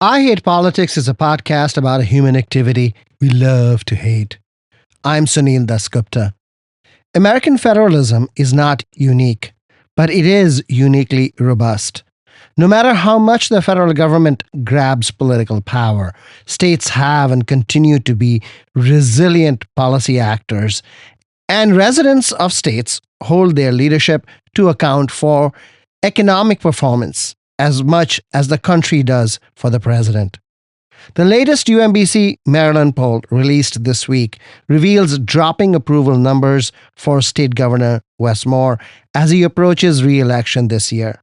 I Hate Politics is a podcast about a human activity we love to hate. I'm Sunil Dasgupta. American federalism is not unique, but it is uniquely robust. No matter how much the federal government grabs political power, states have and continue to be resilient policy actors, and residents of states hold their leadership to account for economic performance as much as the country does for the president. The latest UMBC Maryland poll released this week reveals dropping approval numbers for State Governor Wes Moore as he approaches re election this year.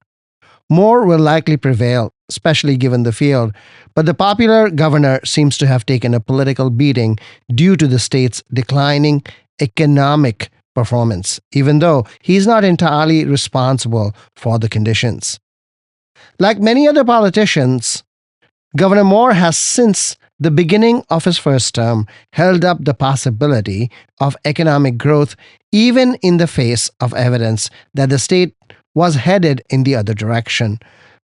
Moore will likely prevail, especially given the field, but the popular governor seems to have taken a political beating due to the state's declining economic performance, even though he's not entirely responsible for the conditions. Like many other politicians, Governor Moore has since the beginning of his first term held up the possibility of economic growth even in the face of evidence that the state was headed in the other direction,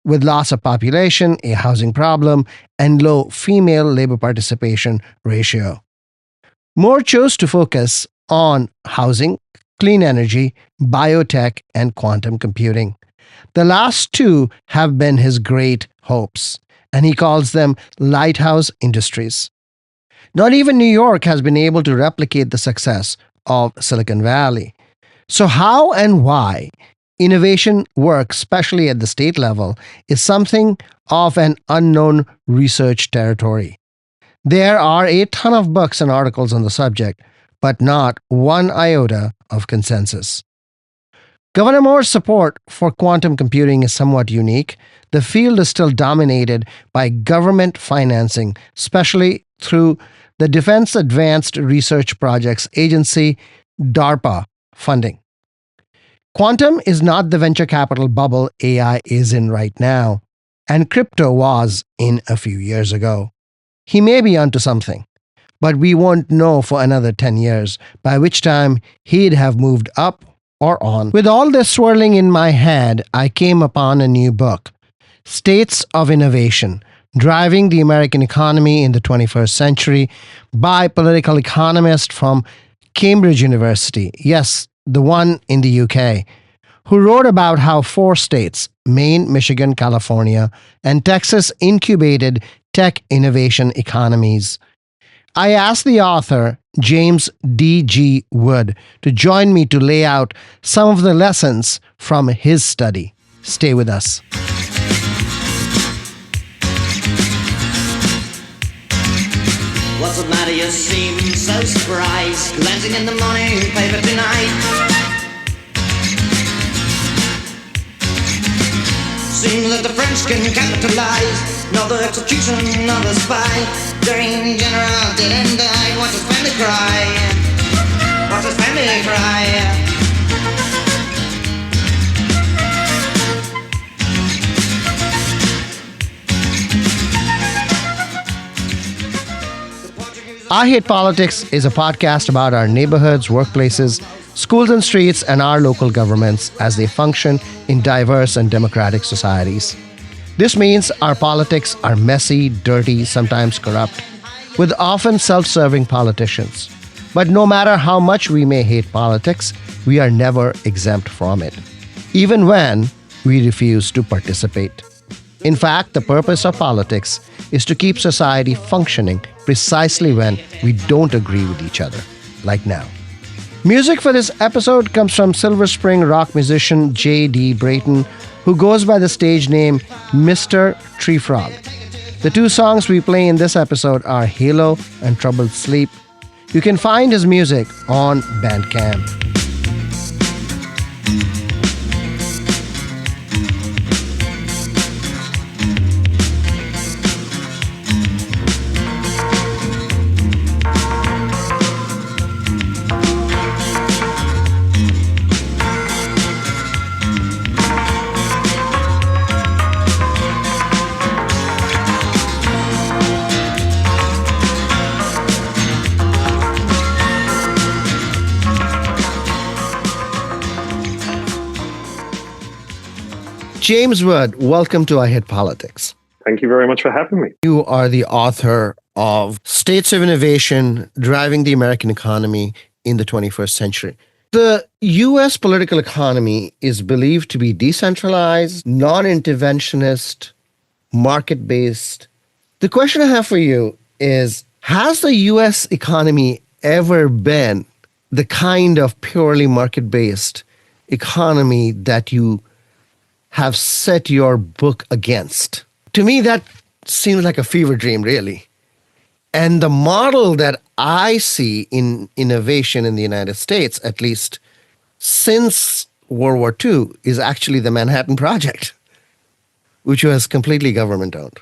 with loss of population, a housing problem, and low female labor participation ratio. Moore chose to focus on housing, clean energy, biotech, and quantum computing. The last two have been his great hopes, and he calls them lighthouse industries. Not even New York has been able to replicate the success of Silicon Valley. So, how and why innovation works, especially at the state level, is something of an unknown research territory. There are a ton of books and articles on the subject, but not one iota of consensus. Governor Moore's support for quantum computing is somewhat unique. The field is still dominated by government financing, especially through the Defense Advanced Research Projects Agency, DARPA, funding. Quantum is not the venture capital bubble AI is in right now, and crypto was in a few years ago. He may be onto something, but we won't know for another 10 years, by which time he'd have moved up or on. With all this swirling in my head, I came upon a new book, States of Innovation, Driving the American Economy in the 21st Century, by political economist from Cambridge University, yes, the one in the UK, who wrote about how four states, Maine, Michigan, California, and Texas, incubated tech innovation economies. I asked the author, James D.G. Wood, to join me to lay out some of the lessons from his study. Stay with us. What's the matter? You seem so surprised, glancing in the morning paper tonight. Seems that the French can capitalize, not the execution of the spy. Green general didn't die. Watch his family cry. Watch his family cry. I Hate Politics is a podcast about our neighborhoods, workplaces, schools and streets, and our local governments as they function in diverse and democratic societies. This means our politics are messy, dirty, sometimes corrupt, with often self-serving politicians. But no matter how much we may hate politics, we are never exempt from it, even when we refuse to participate. In fact, the purpose of politics is to keep society functioning precisely when we don't agree with each other, like now. Music for this episode comes from Silver Spring rock musician J.D. Brayton, who goes by the stage name Mr. Tree Frog. The two songs we play in this episode are Halo and Troubled Sleep. You can find his music on Bandcamp. James Wood, welcome to I Hate Politics. Thank you very much for having me. You are the author of States of Innovation Driving the American Economy in the 21st Century. The US political economy is believed to be decentralized, non interventionist, market based. The question I have for you is, has the US economy ever been the kind of purely market based economy that you have set your book against? To me, that seems like a fever dream, really. And the model that I see in innovation in the United States, at least since World War II, is actually the Manhattan Project, which was completely government owned.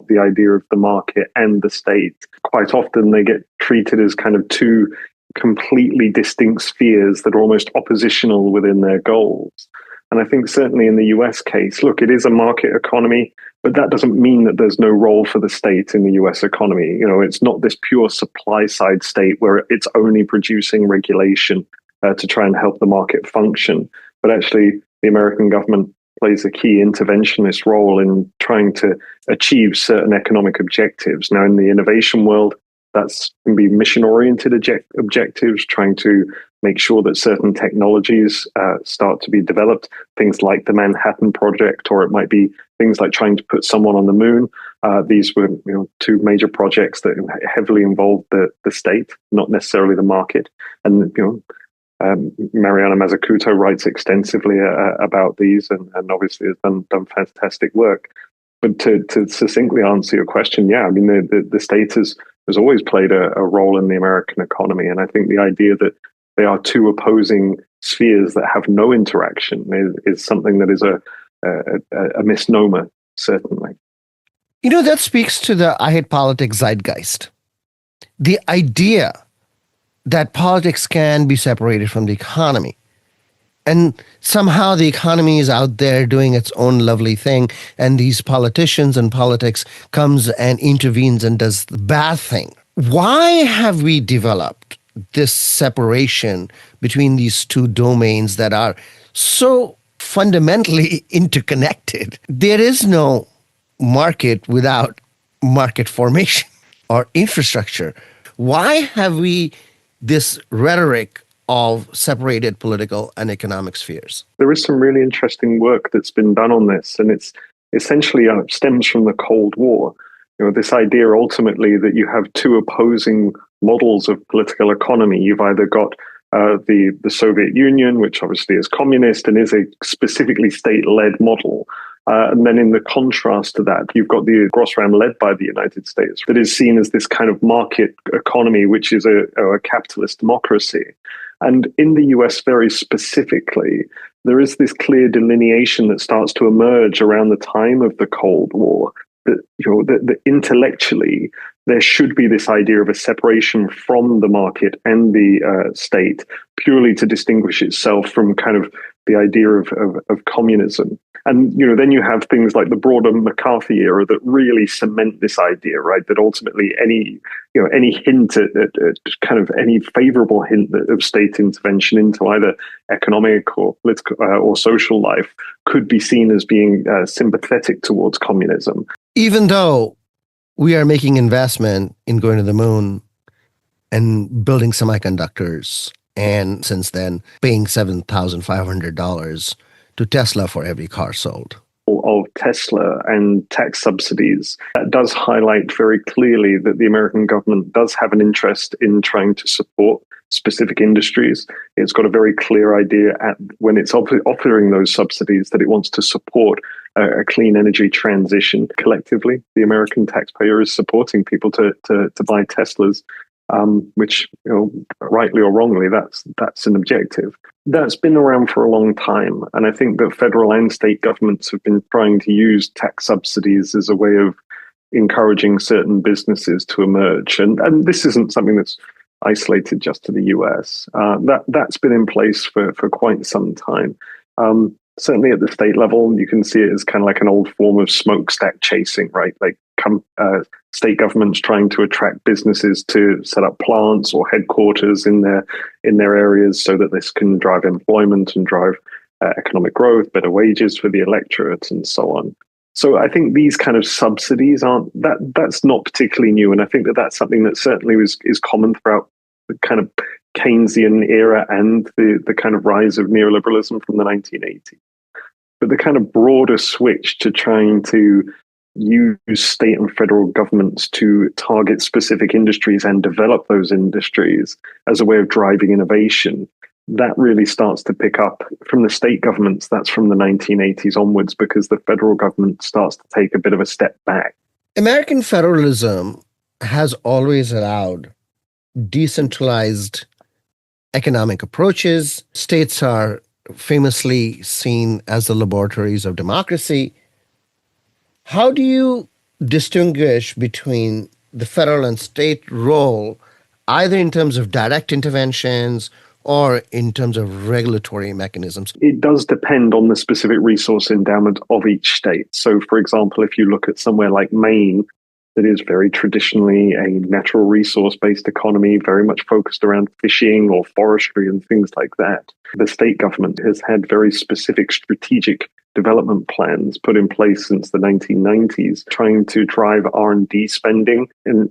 The idea of the market and the state, quite often they get treated as kind of two completely distinct spheres that are almost oppositional within their goals. And I think certainly in the US case, look, it is a market economy, but that doesn't mean that there's no role for the state in the US economy. You know, it's not this pure supply side state where it's only producing regulation to try and help the market function. But actually, the American government plays a key interventionist role in trying to achieve certain economic objectives. Now, in the innovation world, that's can be mission-oriented objectives, trying to make sure that certain technologies start to be developed, things like the Manhattan Project, or it might be things like trying to put someone on the moon. These were two major projects that heavily involved the state, not necessarily the market. And Mariana Mazzucato writes extensively about these and obviously has done fantastic work. But to succinctly answer your question, yeah, I mean, the state has always played a role in the American economy. And I think the idea that they are two opposing spheres that have no interaction is something that is a misnomer, certainly. That speaks to the I hate politics zeitgeist. The idea that politics can be separated from the economy. And somehow the economy is out there doing its own lovely thing, and these politicians and politics comes and intervenes and does the bad thing. Why have we developed this separation between these two domains that are so fundamentally interconnected? There is no market without market formation or infrastructure. Why have we this rhetoric of separated political and economic spheres? There is some really interesting work that's been done on this, and it's essentially stems from the Cold War. This idea ultimately that you have two opposing models of political economy. You've either got the Soviet Union, which obviously is communist and is a specifically state-led model. And then in the contrast to that, you've got the Grossram led by the United States that is seen as this kind of market economy, which is a capitalist democracy. And in the US very specifically, there is this clear delineation that starts to emerge around the time of the Cold War that intellectually there should be this idea of a separation from the market and the state purely to distinguish itself from kind of the idea of communism. And then you have things like the broader McCarthy era that really cement this idea, right? That ultimately any hint at kind of any favorable hint of state intervention into either economic or political or social life could be seen as being sympathetic towards communism. Even though we are making investment in going to the moon and building semiconductors, and since then paying $7,500 to Tesla for every car sold. Of Tesla and tax subsidies, that does highlight very clearly that the American government does have an interest in trying to support specific industries. It's got a very clear idea when it's offering those subsidies that it wants to support a clean energy transition. Collectively, the American taxpayer is supporting people to buy Teslas, which, rightly or wrongly, that's an objective. That's been around for a long time. And I think that federal and state governments have been trying to use tax subsidies as a way of encouraging certain businesses to emerge. And this isn't something that's isolated just to the US. That's been in place for quite some time. Certainly at the state level, you can see it as kind of like an old form of smokestack chasing, right? Like state governments trying to attract businesses to set up plants or headquarters in their areas so that this can drive employment and drive economic growth, better wages for the electorate, and so on. So I think these kind of subsidies that's not particularly new, and I think that's something that certainly is common throughout the kind of Keynesian era and the kind of rise of neoliberalism from the 1980s. But the kind of broader switch to trying to use state and federal governments to target specific industries and develop those industries as a way of driving innovation, that really starts to pick up from the state governments. That's from the 1980s onwards, because the federal government starts to take a bit of a step back. American federalism has always allowed decentralized economic approaches. States are famously seen as the laboratories of democracy. How do you distinguish between the federal and state role, either in terms of direct interventions or in terms of regulatory mechanisms? It does depend on the specific resource endowment of each state. So, for example, if you look at somewhere like Maine, that is very traditionally a natural resource-based economy, very much focused around fishing or forestry and things like that. The state government has had very specific strategic development plans put in place since the 1990s, trying to drive R&D spending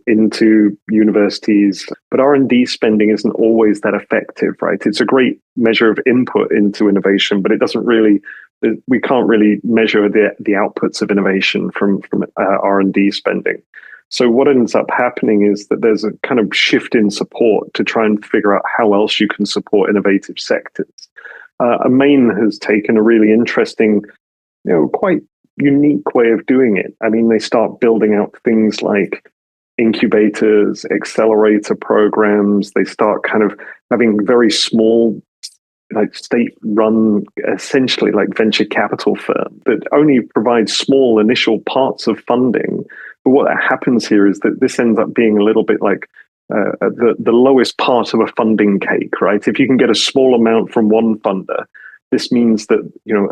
into universities. But R&D spending isn't always that effective, right? It's a great measure of input into innovation, but it doesn't really, we can't really measure the outputs of innovation from R&D spending. So what ends up happening is that there's a kind of shift in support to try and figure out how else you can support innovative sectors. Maine has taken a really interesting, quite unique way of doing it. I mean, they start building out things like incubators, accelerator programs. They start kind of having very small, like state-run, essentially like venture capital firm that only provides small initial parts of funding. But what happens here is that this ends up being a little bit like the lowest part of a funding cake, right? If you can get a small amount from one funder, this means that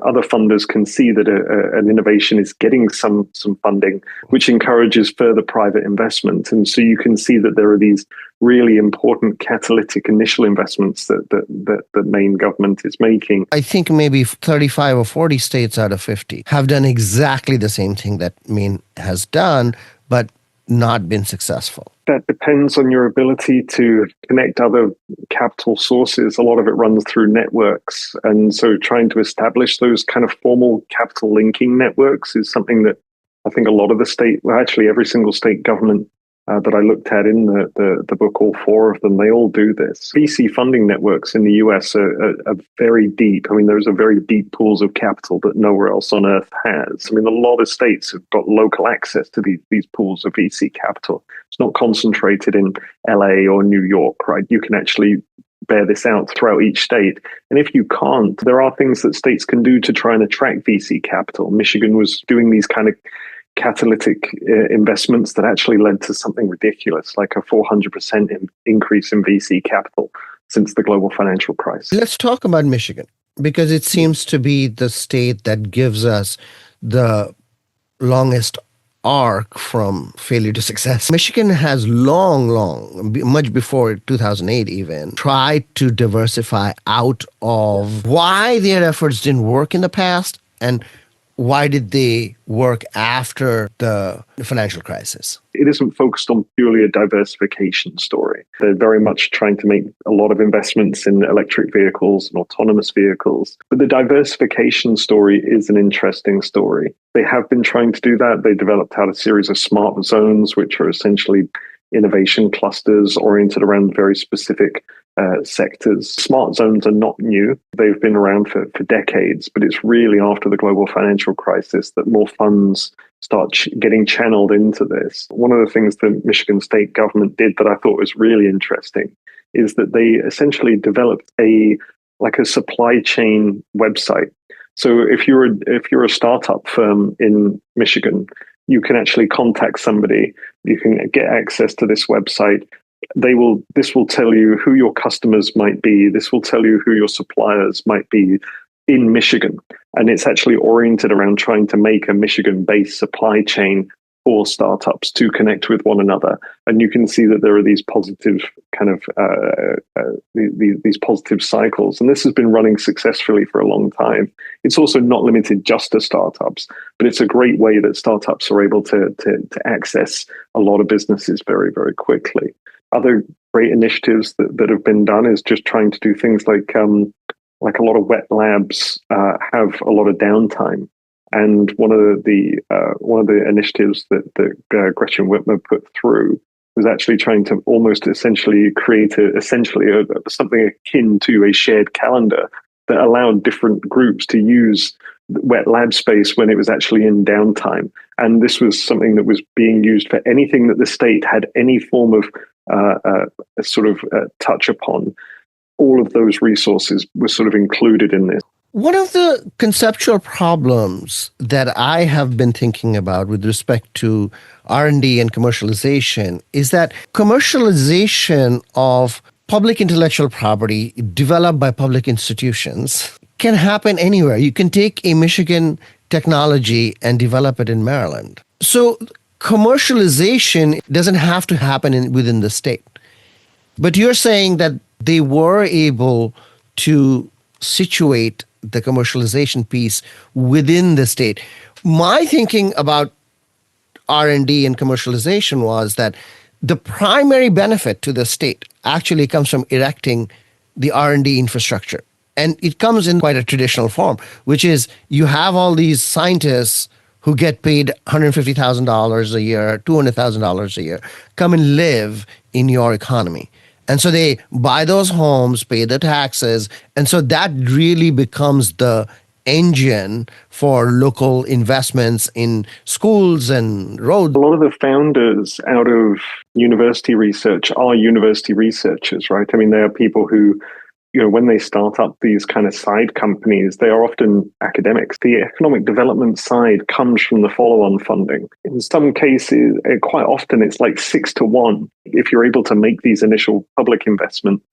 other funders can see that an innovation is getting some funding, which encourages further private investment. And so you can see that there are these really important catalytic initial investments that the Maine government is making. I think maybe 35 or 40 states out of 50 have done exactly the same thing that Maine has done, but not been successful. That depends on your ability to connect other capital sources. A lot of it runs through networks. And so trying to establish those kind of formal capital linking networks is something that I think a lot of actually every single state government that I looked at in the book, all four of them, they all do this. VC funding networks in the US are very deep. I mean, there's a very deep pools of capital that nowhere else on earth has. I mean, a lot of states have got local access to these pools of VC capital. It's not concentrated in LA or New York, right? You can actually bear this out throughout each state. And if you can't, there are things that states can do to try and attract VC capital. Michigan was doing these kind of catalytic investments that actually led to something ridiculous, like a 400% increase in VC capital since the global financial crisis. Let's talk about Michigan, because it seems to be the state that gives us the longest arc from failure to success. Michigan has long, much before 2008 even, tried to diversify out of why their efforts didn't work in the past and why did they work after the financial crisis? It isn't focused on purely a diversification story. They're very much trying to make a lot of investments in electric vehicles and autonomous vehicles. But the diversification story is an interesting story. They have been trying to do that. They developed out a series of smart zones, which are essentially innovation clusters oriented around very specific sectors. Smart zones are not new. They've been around for decades, but it's really after the global financial crisis that more funds start getting channeled into this. One of the things the Michigan state government did that I thought was really interesting is that they essentially developed a supply chain website. So if you're a startup firm in Michigan, you can actually contact somebody. You can get access to this website. This will tell you who your customers might be. This will tell you who your suppliers might be in Michigan. And it's actually oriented around trying to make a Michigan-based supply chain for startups to connect with one another. And you can see that there are these positive kind of these positive cycles. And this has been running successfully for a long time. It's also not limited just to startups, but it's a great way that startups are able to access a lot of businesses very, very quickly. Other great initiatives that have been done is just trying to do things like a lot of wet labs have a lot of downtime. And one of the initiatives that Gretchen Whitmer put through was actually trying to almost essentially create something akin to a shared calendar that allowed different groups to use wet lab space when it was actually in downtime. And this was something that was being used for anything that the state had any form of touch upon. All of those resources were sort of included in this. One of the conceptual problems that I have been thinking about with respect to R&D and commercialization is that commercialization of public intellectual property developed by public institutions can happen anywhere. You can take a Michigan technology and develop it in Maryland. So commercialization doesn't have to happen within the state. But you're saying that they were able to situate the commercialization piece within the state. My thinking about R&D and commercialization was that the primary benefit to the state actually comes from erecting the R&D infrastructure. And it comes in quite a traditional form, which is you have all these scientists who get paid $150,000 a year, $200,000 a year, come and live in your economy. And so they buy those homes, pay the taxes. And so that really becomes the engine for local investments in schools and roads. A lot of the founders out of university research are university researchers, right? I mean, they are people who, when they start up these kind of side companies, they are often academics. The economic development side comes from the follow-on funding. In some cases, quite often it's like 6-1. If you're able to make these initial public investments,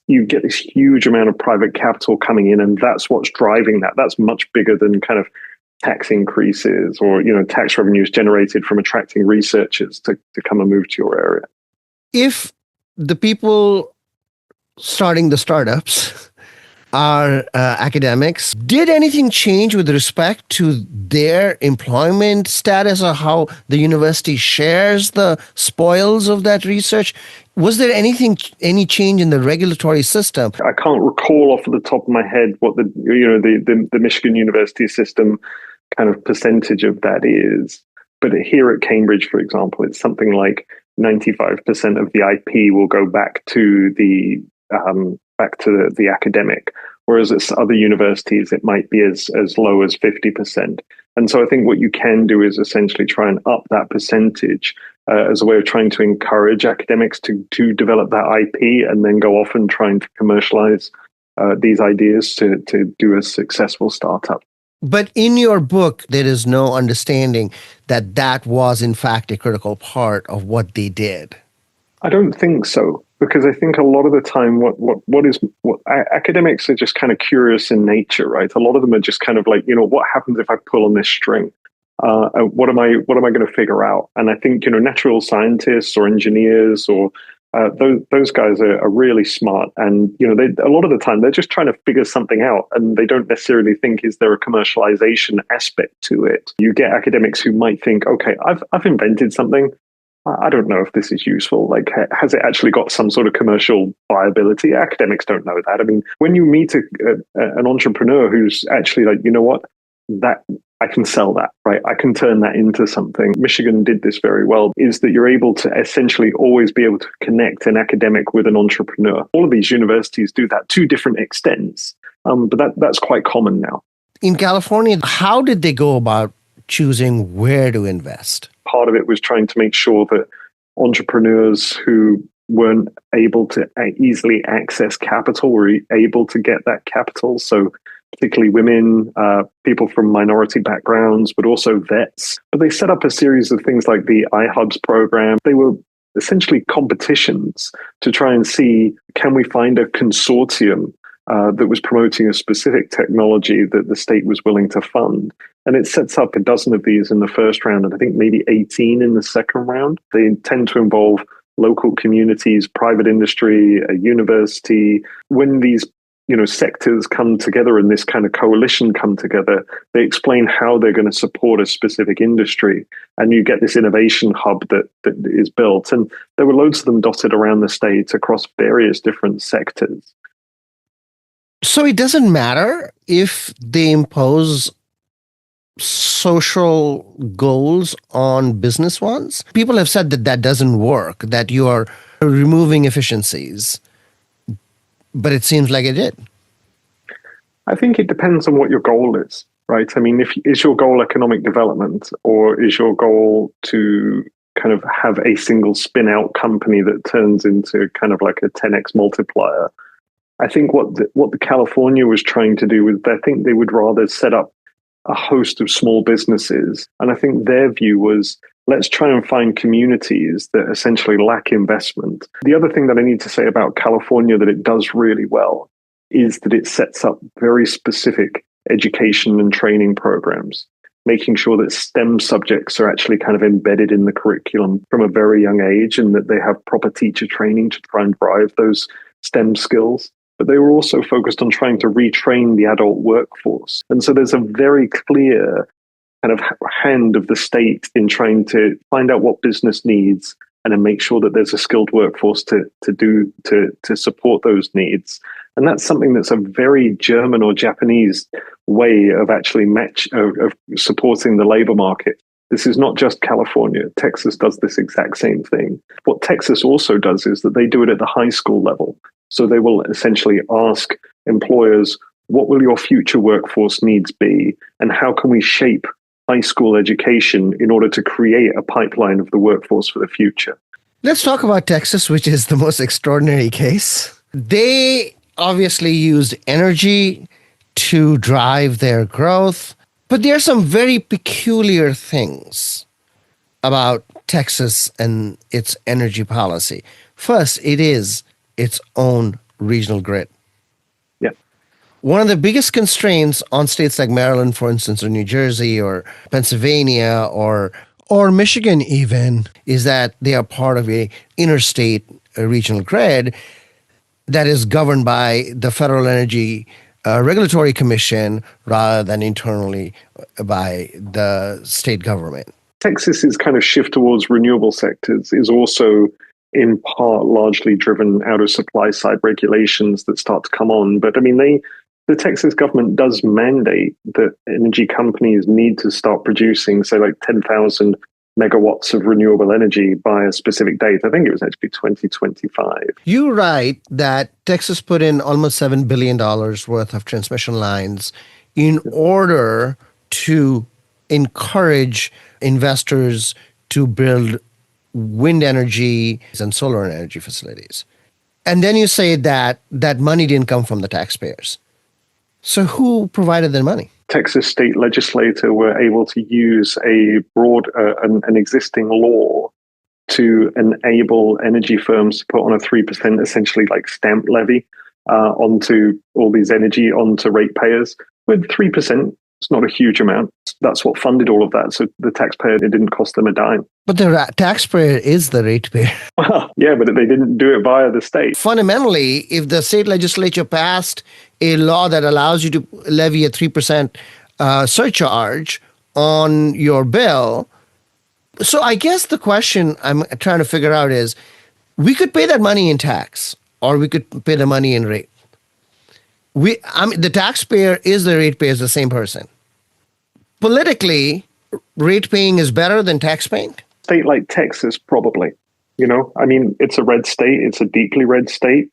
you get this huge amount of private capital coming in, and that's what's driving that. That's much bigger than kind of tax increases or, tax revenues generated from attracting researchers to come and move to your area. If the people starting the startups are academics, did anything change with respect to their employment status or how the university shares the spoils of that research? Was there any change in the regulatory system? I can't recall off the top of my head what the Michigan University system kind of percentage of that is. But here at Cambridge, for example, it's something like 95% of the IP will go back to the academic, whereas at other universities it might be as low as 50%. And so I think what you can do is essentially try and up that percentage as a way of trying to encourage academics to develop that IP and then go off and trying to commercialize these ideas to do a successful startup. But in your book, there is no understanding that was in fact a critical part of what they did. I don't think so. Because I think a lot of the time, what academics are just kind of curious in nature, right? A lot of them are just kind of like, what happens if I pull on this string? What am I going to figure out? And I think natural scientists or engineers or those guys are really smart, and a lot of the time they're just trying to figure something out, and they don't necessarily think is there a commercialization aspect to it. You get academics who might think, okay, I've invented something. I don't know if this is useful. Like, has it actually got some sort of commercial viability? Academics don't know that. I mean, when you meet an entrepreneur who's actually like, that I can sell that, right? I can turn that into something. Michigan did this very well, is that you're able to essentially always be able to connect an academic with an entrepreneur. All of these universities do that to different extents, but that's quite common now. In California, how did they go about choosing where to invest? Part of it was trying to make sure that entrepreneurs who weren't able to easily access capital were able to get that capital. So particularly women, people from minority backgrounds, but also vets. But they set up a series of things like the iHubs program. They were essentially competitions to try and see, can we find a consortium that was promoting a specific technology that the state was willing to fund. And it sets up a dozen of these in the first round, and I think maybe 18 in the second round. They tend to involve local communities, private industry, a university. When these sectors come together and this kind of coalition come together, they explain how they're going to support a specific industry. And you get this innovation hub that is built. And there were loads of them dotted around the state across various different sectors. So it doesn't matter if they impose social goals on business ones. People have said that that doesn't work, that you are removing efficiencies, but it seems like it did. I think it depends on what your goal is, right? I mean, is your goal economic development, or is your goal to kind of have a single spin out company that turns into kind of like a 10x multiplier? I think what the California was trying to do was, I think they would rather set up a host of small businesses. And I think their view was, let's try and find communities that essentially lack investment. The other thing that I need to say about California that it does really well is that it sets up very specific education and training programs, making sure that STEM subjects are actually kind of embedded in the curriculum from a very young age, and that they have proper teacher training to try and drive those STEM skills. But they were also focused on trying to retrain the adult workforce. And so there's a very clear kind of hand of the state in trying to find out what business needs and then make sure that there's a skilled workforce to support those needs. And that's something that's a very German or Japanese way of actually of supporting the labor market. This is not just California. Texas does this exact same thing. What Texas also does is that they do it at the high school level. So they will essentially ask employers, what will your future workforce needs be? And how can we shape high school education in order to create a pipeline of the workforce for the future? Let's talk about Texas, which is the most extraordinary case. They obviously used energy to drive their growth, but there are some very peculiar things about Texas and its energy policy. First, it is its own regional grid. Yeah. One of the biggest constraints on states like Maryland, for instance, or New Jersey or Pennsylvania or Michigan even, is that they are part of a interstate regional grid that is governed by the Federal Energy Regulatory Commission rather than internally by the state government. Texas's kind of shift towards renewable sectors is also in part largely driven out of supply side regulations that start to come on. But I mean, the Texas government does mandate that energy companies need to start producing, say, like 10,000 megawatts of renewable energy by a specific date. I think it was actually 2025. You write that Texas put in almost $7 billion worth of transmission lines in order to encourage investors to build wind energy and solar energy facilities. And then you say that that money didn't come from the taxpayers. So who provided the money? Texas state legislature were able to use an existing law to enable energy firms to put on a 3% essentially like stamp levy onto all these energy onto ratepayers. With 3%, it's not a huge amount. That's what funded all of that. So the taxpayer, it didn't cost them a dime. But the taxpayer is the ratepayer. Well, yeah, but they didn't do it via the state. Fundamentally, if the state legislature passed a law that allows you to levy a 3% surcharge on your bill, so I guess the question I'm trying to figure out is, we could pay that money in tax, or we could pay the money in rate. The taxpayer is the ratepayer, is the same person. Politically, rate paying is better than tax paying? State like Texas, probably. I mean, it's a red state. It's a deeply red state.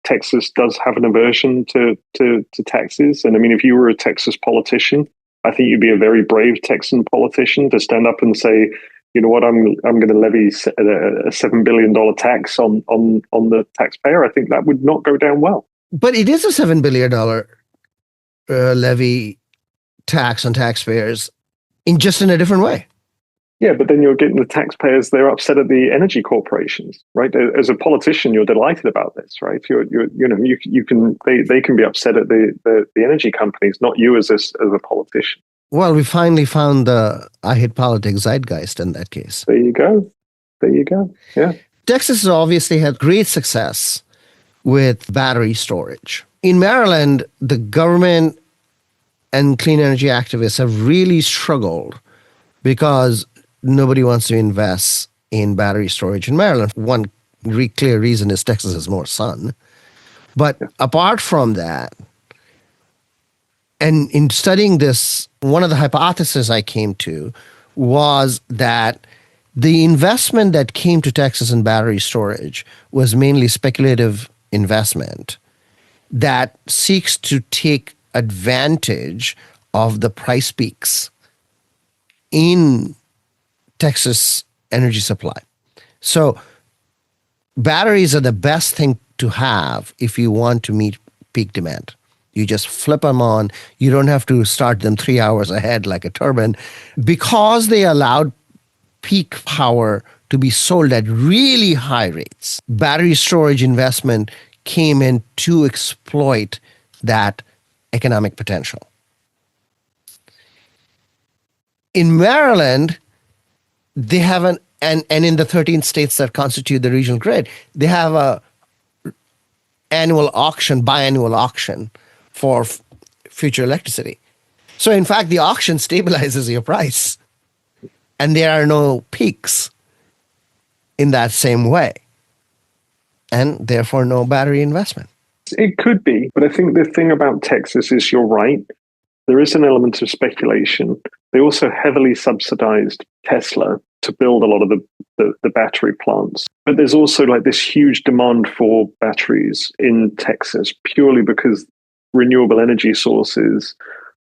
Texas does have an aversion to taxes. And I mean, if you were a Texas politician, I think you'd be a very brave Texan politician to stand up and say, you know what, I'm going to levy a $7 billion tax on the taxpayer. I think that would not go down well. But it is a $7 billion levy tax on taxpayers in a different way. Yeah, but then you're getting the taxpayers, they're upset at the energy corporations, right? As a politician, you're delighted about this, right? You can, they can be upset at the energy companies, not you as a politician. Well, we finally found the I hate politics zeitgeist in that case. There you go. There you go. Yeah. Texas has obviously had great success with battery storage. In Maryland, the government and clean energy activists have really struggled because nobody wants to invest in battery storage in Maryland. One clear reason is Texas has more sun. But apart from that, and in studying this, one of the hypotheses I came to was that the investment that came to Texas in battery storage was mainly speculative investment that seeks to take advantage of the price peaks in Texas energy supply. So batteries are the best thing to have if you want to meet peak demand. You just flip them on. You don't have to start them 3 hours ahead like a turbine. Because they allowed peak power to be sold at really high rates, battery storage investment came in to exploit that economic potential. In Maryland, they have and in the 13 states that constitute the regional grid, they have a biannual auction for future electricity. So in fact, the auction stabilizes your price and there are no peaks in that same way and therefore no battery investment. It could be, but I think the thing about Texas is you're right. There is an element of speculation. They also heavily subsidized Tesla to build a lot of the battery plants. But there's also like this huge demand for batteries in Texas purely because renewable energy sources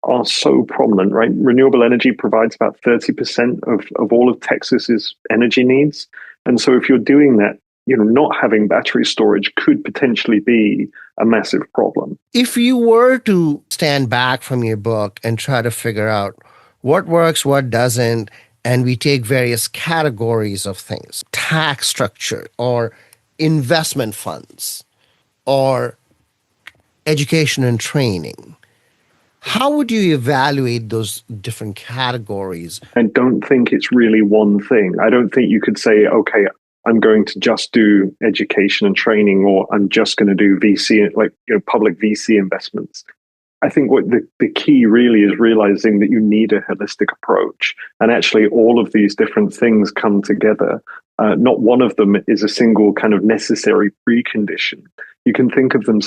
are so prominent, right? Renewable energy provides about 30% of all of Texas's energy needs. And so if you're doing that, not having battery storage could potentially be a massive problem. If you were to stand back from your book and try to figure out what works, what doesn't, and we take various categories of things, tax structure or investment funds or education and training, how would you evaluate those different categories? I don't think it's really one thing. I don't think you could say, okay, I'm going to just do education and training, or I'm just going to do VC, public VC investments. I think what the key really is realizing that you need a holistic approach. And actually all of these different things come together. Not one of them is a single kind of necessary precondition. You can think of them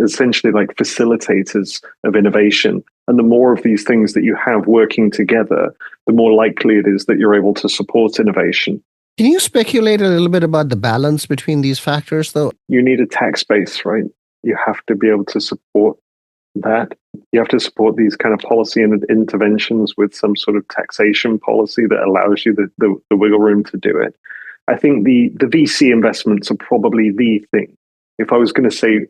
essentially like facilitators of innovation. And the more of these things that you have working together, the more likely it is that you're able to support innovation. Can you speculate a little bit about the balance between these factors, though? You need a tax base, right? You have to be able to support that. You have to support these kind of policy and interventions with some sort of taxation policy that allows you the wiggle room to do it. I think the VC investments are probably the thing. If I was going to say,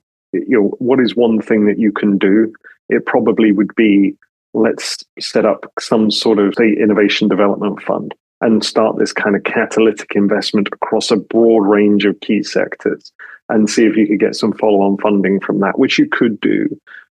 what is one thing that you can do, it probably would be, let's set up some sort of, say, innovation development fund and start this kind of catalytic investment across a broad range of key sectors and see if you could get some follow-on funding from that, which you could do.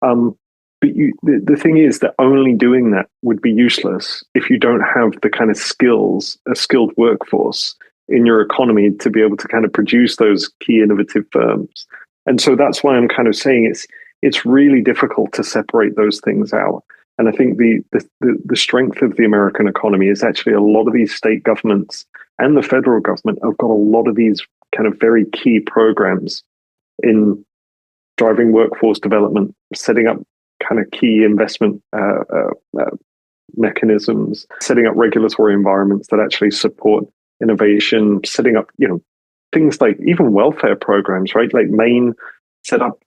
But the thing is that only doing that would be useless if you don't have the kind of skills, a skilled workforce in your economy to be able to kind of produce those key innovative firms. And so that's why I'm kind of saying it's really difficult to separate those things out. And I think the strength of the American economy is actually a lot of these state governments and the federal government have got a lot of these kind of very key programs in driving workforce development, setting up kind of key investment mechanisms, setting up regulatory environments that actually support innovation, setting up, things like even welfare programs, right? Like Maine set up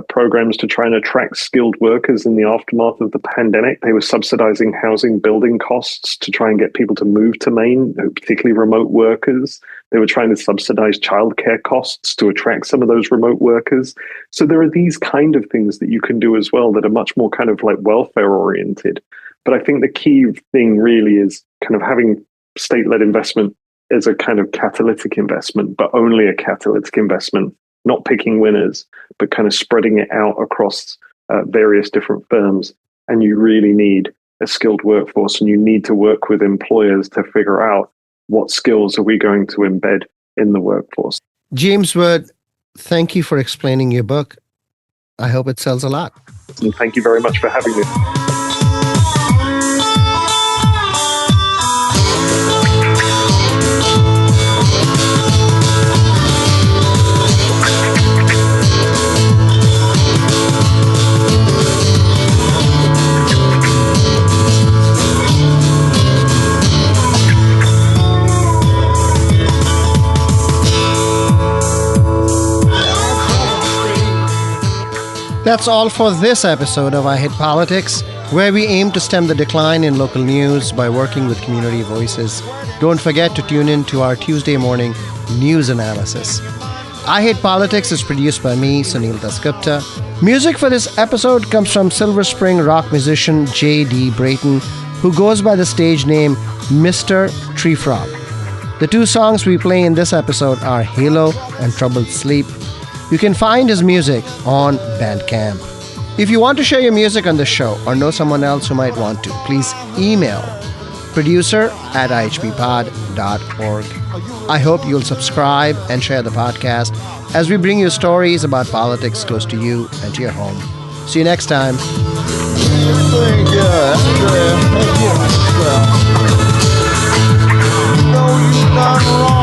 programs to try and attract skilled workers in the aftermath of the pandemic. They were subsidizing housing building costs to try and get people to move to Maine, particularly remote workers. They were trying to subsidize childcare costs to attract some of those remote workers. So there are these kind of things that you can do as well that are much more kind of like welfare oriented. But I think the key thing really is kind of having state-led investment is a kind of catalytic investment, but only a catalytic investment, not picking winners, but kind of spreading it out across various different firms. And you really need a skilled workforce, and you need to work with employers to figure out what skills are we going to embed in the workforce. James Wood, thank you for explaining your book. I hope it sells a lot. And thank you very much for having me. That's all for this episode of I Hate Politics, where we aim to stem the decline in local news by working with community voices. Don't forget to tune in to our Tuesday morning news analysis. I Hate Politics is produced by me, Sunil Dasgupta. Music for this episode comes from Silver Spring rock musician J.D. Brayton, who goes by the stage name Mr. Tree Frog. The two songs we play in this episode are Halo and Troubled Sleep. You can find his music on Bandcamp. If you want to share your music on the show or know someone else who might want to, please email producer@ihppod.org. I hope you'll subscribe and share the podcast as we bring you stories about politics close to you and to your home. See you next time. No, you done wrong.